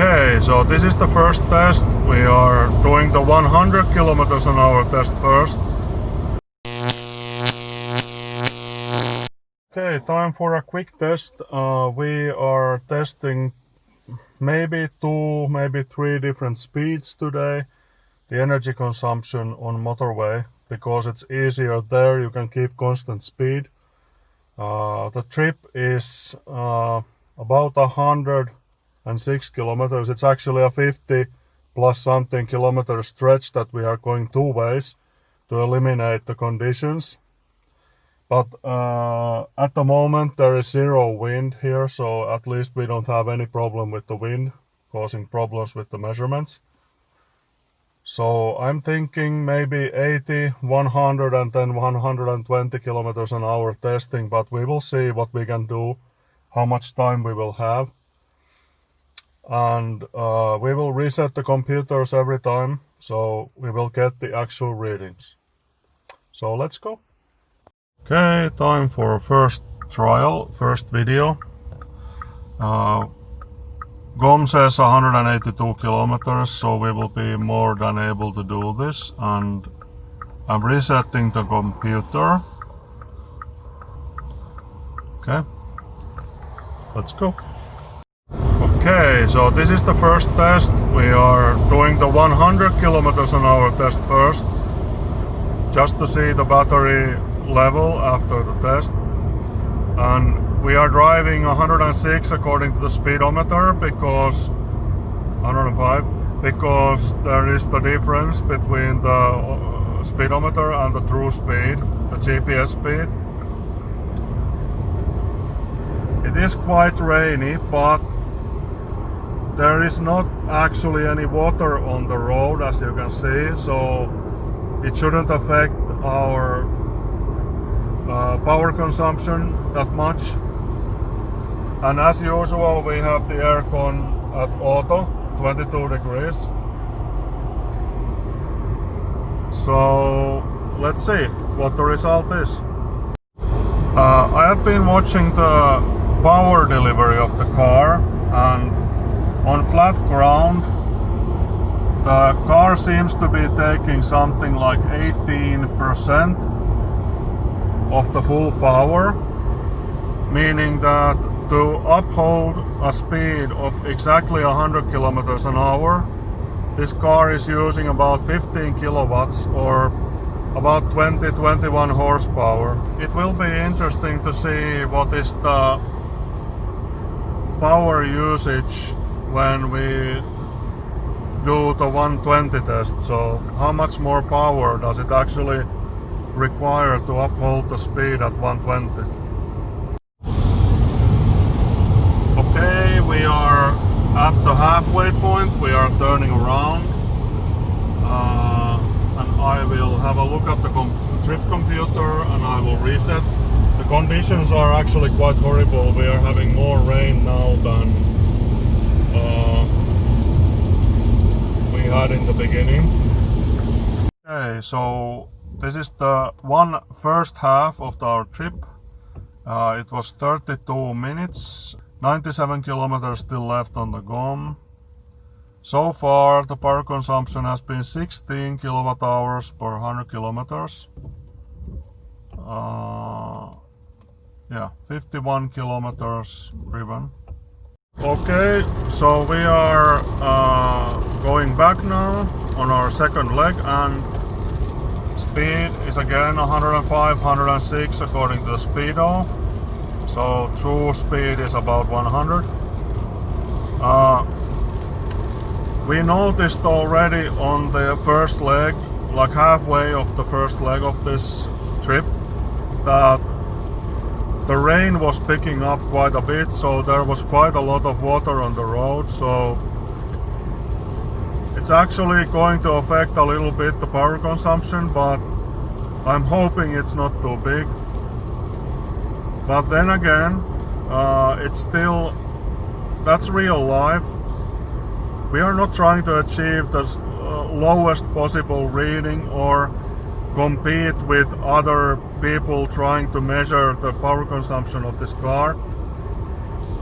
Okay, so this is the first test. We are doing the 100 kilometers an hour test first. Okay, time for a quick test. We are testing maybe 2, maybe 3 different speeds today. The energy consumption on motorway, because it's easier there, you can keep constant speed. The trip is about 106 kilometers. It's actually a 50 plus something kilometer stretch that we are going 2 ways to eliminate the conditions. But at the moment there is 0 wind here, so at least we don't have any problem with the wind causing problems with the measurements. So I'm thinking maybe 80, 100 and then 120 kilometers an hour testing, but we will see what we can do, how much time we will have. And we will reset the computers every time, so we will get the actual readings. So let's go. Okay, time for first trial, first video. GOM says 182 kilometers, so we will be more than able to do this. And I'm resetting the computer. Okay, let's go. Okay, so this is the first test. We are doing the 100 kilometers an hour test first, just to see the battery level after the test. And we are driving 106 according to the speedometer, because 105, because there is the difference between the speedometer and the true speed, the GPS speed. It is quite rainy, but there is not actually any water on the road, as you can see, so it shouldn't affect our power consumption that much. And as usual, we have the aircon at auto, 22 degrees. So let's see what the result is. I have been watching the power delivery of the car, and on flat ground the car seems to be taking something like 18% of the full power, meaning that to uphold a speed of exactly 100 kilometers an hour, this car is using about 15 kilowatts or about 20-21 horsepower. It will be interesting to see what is the power usage when we do the 120 test. So how much more power does it actually require to uphold the speed at 120? Okay, we are at the halfway point. We are turning around, and I will have a look at the trip computer and I will reset. The conditions are actually quite horrible. We are having more rain now than we had in the beginning. Okay, so this is the first half of our trip. It was 32 minutes. 97 kilometers still left on the GOM. So far the power consumption has been 16 kilowatt hours per 100 kilometers. 51 kilometers driven. Okay, so we are going back now on our second leg, and speed is again 105, 106 according to the speedo. So true speed is about 100. We noticed already on the first leg, like halfway of the first leg of this trip, that the rain was picking up quite a bit, so there was quite a lot of water on the road. So it's actually going to affect a little bit the power consumption, but I'm hoping it's not too big. But then again, it's still, that's real life. We are not trying to achieve the lowest possible reading or compete with other people trying to measure the power consumption of this car.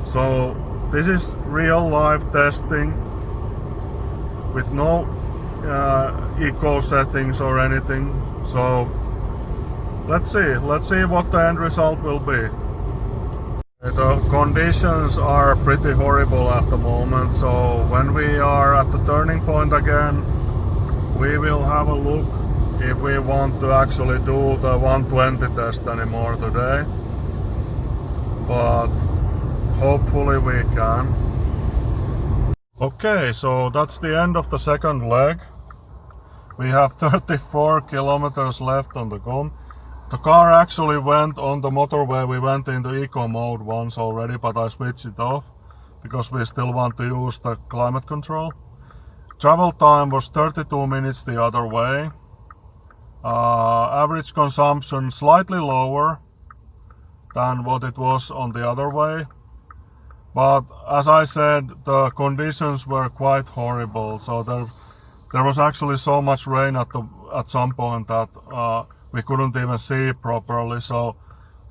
So this is real life testing with no eco settings or anything. So let's see what the end result will be. The conditions are pretty horrible at the moment, so when we are at the turning point again, we will have a look if we want to actually do the 120 test anymore today, but hopefully we can. Okay, so that's the end of the second leg. We have 34 kilometers left on the GOM. The car actually went on the motorway, we went into eco mode once already, but I switched it off because we still want to use the climate control. Travel time was 32 minutes the other way. Average consumption slightly lower than what it was on the other way. But as I said, the conditions were quite horrible. So there was actually so much rain at some point that we couldn't even see properly. So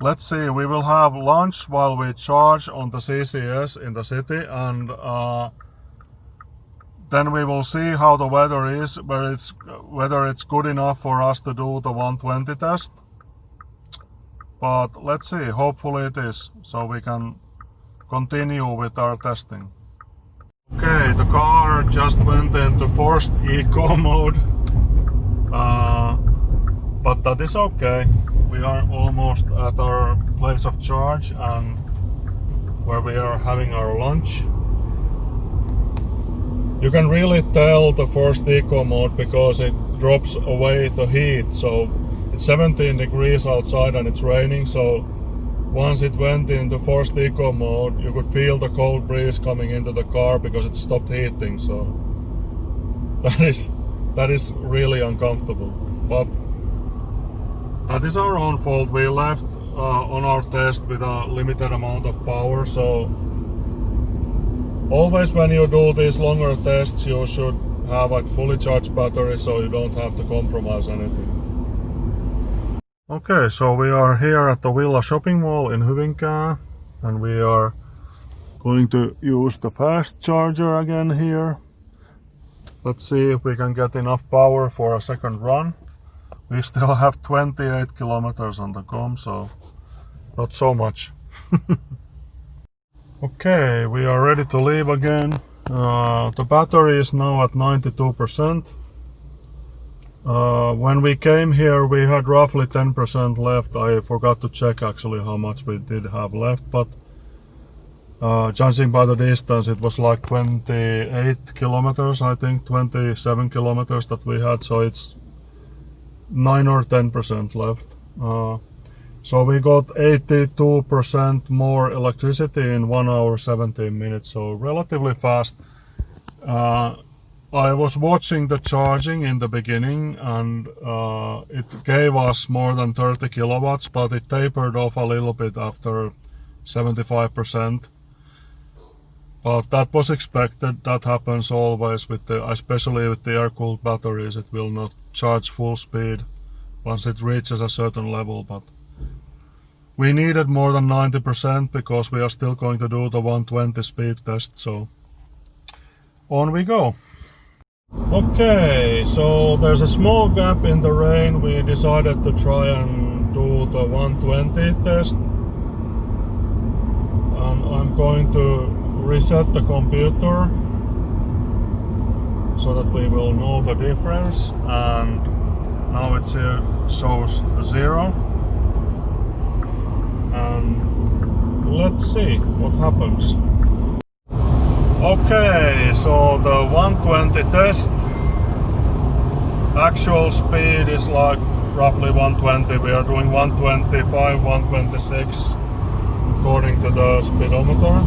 let's see, we will have lunch while we charge on the CCS in the city, and then we will see how the weather is, whether it's good enough for us to do the 120 test. But let's see, hopefully it is, so we can continue with our testing. Okay, the car just went into forced eco mode. But that is okay. We are almost at our place of charge and where we are having our lunch. You can really tell the forced eco mode because it drops away the heat. So it's 17 degrees outside and it's raining. So once it went into forced eco mode, you could feel the cold breeze coming into the car because it stopped heating. So that is really uncomfortable. But that is our own fault. We left on our test with a limited amount of power, so always when you do these longer tests you should have a fully charged battery so you don't have to compromise anything. Okay, so we are here at the Villa shopping mall in Hyvinkää and we are going to use the fast charger again here. Let's see if we can get enough power for a second run. We still have 28 kilometers on the GOM, so not so much. Okay, we are ready to leave again. The battery is now at 92%. When we came here we had roughly 10% left. I forgot to check actually how much we did have left, but judging by the distance it was like 28 kilometers, I think 27 kilometers that we had, so it's 9 or 10% left. So we got 82% more electricity in 1 hour 17 minutes, so relatively fast. I was watching the charging in the beginning and it gave us more than 30 kilowatts, but it tapered off a little bit after 75%. But that was expected. That happens always especially with the air-cooled batteries. It will not charge full speed once it reaches a certain level, but we needed more than 90% because we are still going to do the 120 speed test, so on we go. Okay, so there's a small gap in the rain. We decided to try and do the 120 test, and I'm going to reset the computer so that we will know the difference, and now it shows 0, and let's see what happens. Okay, so the 120 test, actual speed is like roughly 120. We are doing 125, 126 according to the speedometer.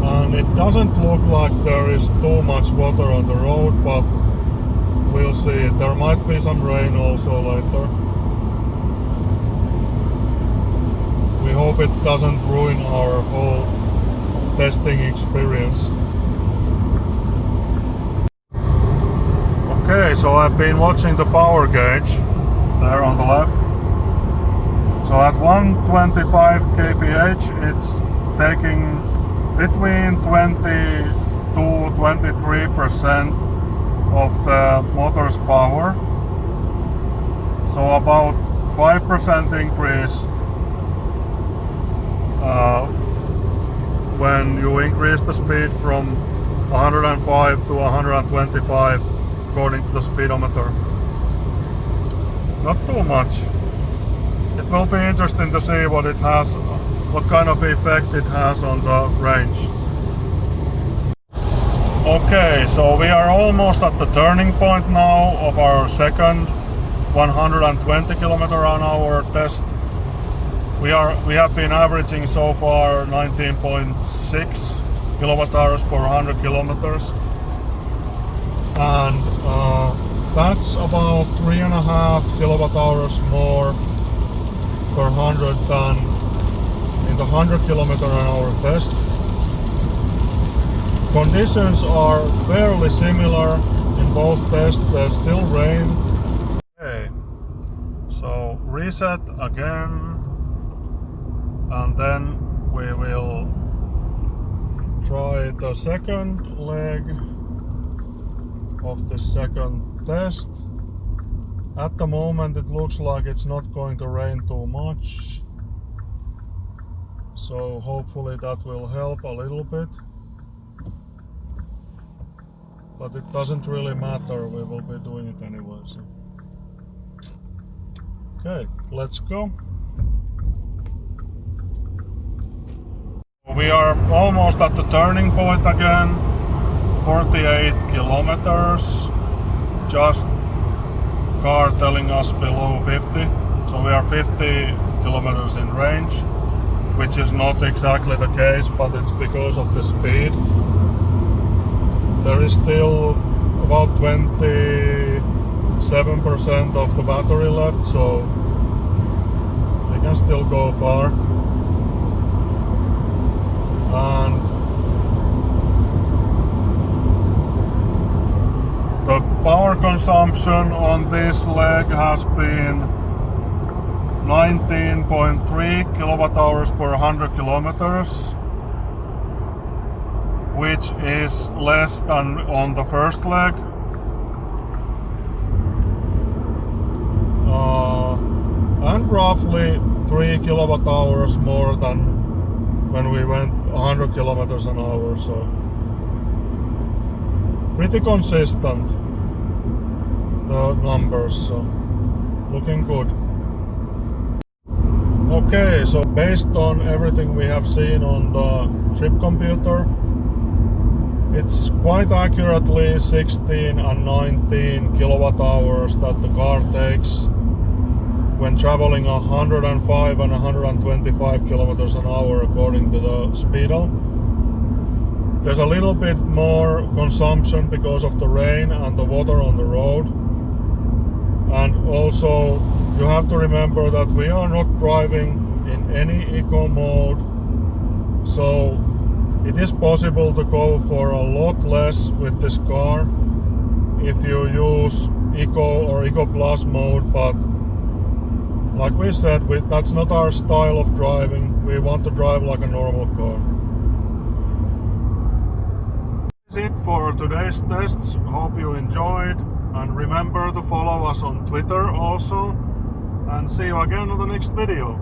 And it doesn't look like there is too much water on the road, but we'll see. There might be some rain also later. We hope it doesn't ruin our whole testing experience. Okay, so I've been watching the power gauge there on the left. So at 125 kph it's taking between 20 to 23% of the motor's power. So about 5% increase when you increase the speed from 105 to 125 according to the speedometer. Not too much. It will be interesting to see what it has, what kind of effect it has on the range. Okay, so we are almost at the turning point now of our second 120 km/h test. We have been averaging so far 19.6 kWh per 100 kilometers, and that's about 3.5 kWh more per 100 than in the 100 km/h test. Conditions are fairly similar in both tests. There's still rain. Okay, so reset again, and then we will try the second leg of the second test. At the moment it looks like it's not going to rain too much, so hopefully that will help a little bit, but it doesn't really matter, we will be doing it anyway. So. Okay, let's go. We are almost at the turning point again. 48 kilometers. Just car telling us below 50. So we are 50 kilometers in range, which is not exactly the case, but it's because of the speed. There is still about 27% of the battery left, so we can still go far. And the power consumption on this leg has been 19.3 kWh per 100 kilometers, which is less than on the first leg. And roughly 3 kWh more than when we went 100 kilometers an hour, so pretty consistent, the numbers, so looking good. Okay, so based on everything we have seen on the trip computer, it's quite accurately 16 and 19 kilowatt hours that the car takes when traveling 105 and 125 kilometers an hour according to the speedo. There's a little bit more consumption because of the rain and the water on the road. And also you have to remember that we are not driving in any eco mode, so it is possible to go for a lot less with this car if you use eco or eco plus mode, but like we said, that's not our style of driving. We want to drive like a normal car. That's it for today's tests. Hope you enjoyed, and remember to follow us on Twitter also, and see you again on the next video.